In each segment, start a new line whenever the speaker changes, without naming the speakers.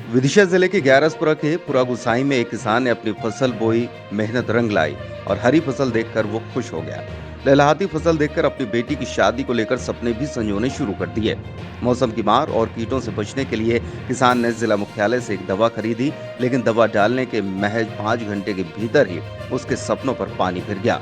विदिशा जिले के ग्यारसपुरा के पुरा गुसाई में एक किसान ने अपनी फसल बोई, मेहनत रंग लाई और हरी फसल देखकर वो खुश हो गया। लहलहाती फसल देखकर अपनी बेटी की शादी को लेकर सपने भी संजोने शुरू कर दिए। मौसम की मार और कीटों से बचने के लिए किसान ने जिला मुख्यालय से एक दवा खरीदी, लेकिन दवा डालने के महज 5 घंटे के भीतर ही उसके सपनों पर पानी फिर गया।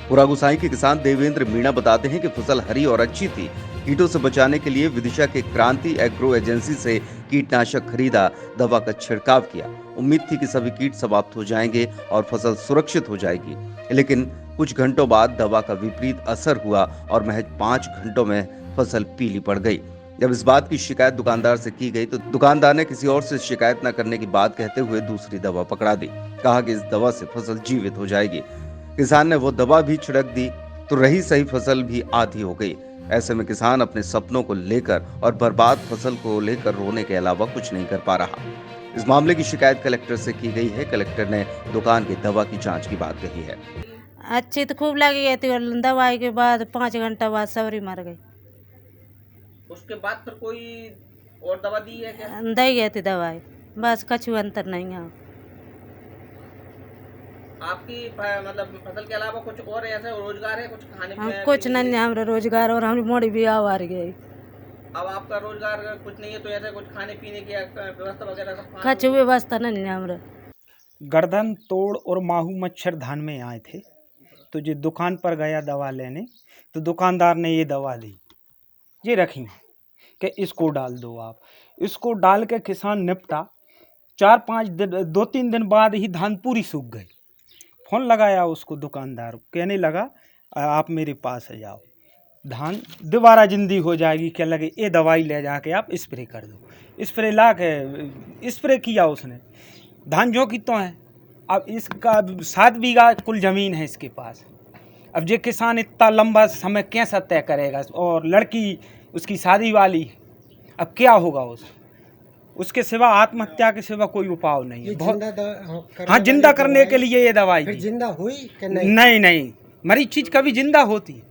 पुरा गुसाई के किसान देवेंद्र मीणा बताते हैं कि फसल हरी और अच्छी थी। कीटों से बचाने के लिए विदिशा के क्रांति एग्रो एजेंसी से कीटनाशक खरीदा, दवा का छिड़काव किया। उम्मीद थी कि सभी कीट समाप्त हो जाएंगे और फसल सुरक्षित हो जाएगी, लेकिन कुछ घंटों बाद दवा का विपरीत असर हुआ और महज 5 घंटों में फसल पीली पड़ गई। जब इस बात की शिकायत दुकानदार से की गई तो दुकानदार ने किसी और से शिकायत न करने की बात कहते हुए दूसरी दवा पकड़ा दी। कहा कि इस दवा से फसल जीवित हो जाएगी। किसान ने वो दवा भी छिड़क दी तो रही सही फसल भी आधी हो गई। ऐसे में किसान अपने सपनों को लेकर और बर्बाद फसल को लेकर रोने के अलावा कुछ नहीं कर पा रहा। इस मामले की शिकायत कलेक्टर से की गई है। कलेक्टर ने दुकान की दवा की जांच की बात कही है।
अच्छी तो खूब लगी गई थी और दवाई के बाद 5 घंटा बाद सबरी मर गई।
उसके बाद फिर कोई और दवा दी है क्या?
दई गई थी दवाई, बस कछु अंतर नहीं है।
आपकी मतलब फसल के अलावा कुछ और ऐसा रोजगार है, कुछ खाने
हम
पीने
कुछ
के
नहीं
लिए?
है, हमारा रोजगार और हमारी मोड़ी भी आवार गई।
अब आपका रोजगार कुछ नहीं है तो ऐसा कुछ खाने पीने की व्यवस्था वगैरह सब कहाँ
कछु व्यवस्था नहीं है हमारा।
गर्दन तोड़ और माहू मच्छरदान में आए थे, तो जो दुकान पर गया दवा लेने, तो दुकानदार ने ये दवा दी, ये रखी कि इसको डाल दो आप। इसको डाल के किसान निपटा। 4-5 दिन 2-3 दिन बाद ही धान पूरी सूख गई। फ़ोन लगाया उसको दुकानदार, कहने लगा आप मेरे पास आ जाओ, धान दोबारा जिंदी हो जाएगी। क्या लगे ये दवाई ले जाके आप स्प्रे कर दो। स्प्रे ला के स्प्रे किया उसने, धान जो की तो है। अब इसका 7 बीघा कुल ज़मीन है इसके पास। अब ये किसान इतना लंबा समय कैसा तय करेगा, और लड़की उसकी शादी वाली है, अब क्या होगा उसके सिवा आत्महत्या के सिवा कोई उपाय नहीं है। हाँ, जिंदा करने के लिए ये दवाई
फिर
दी।
जिंदा हुई कि नहीं?
नहीं, मरी चीज कभी जिंदा होती है,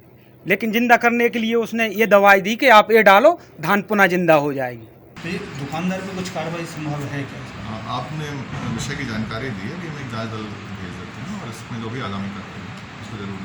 लेकिन जिंदा करने के लिए उसने ये दवाई दी कि आप ये डालो, धान पुनः जिंदा हो जाएगी।
तो ये दुकानदार पे कुछ कार्रवाई संभव है क्या?
हाँ, आपने विषय की जानकारी दी है कि हम एक जांच दल भेज देते हैं और इसमें जो भी आगामी करते हैं उसको जरूर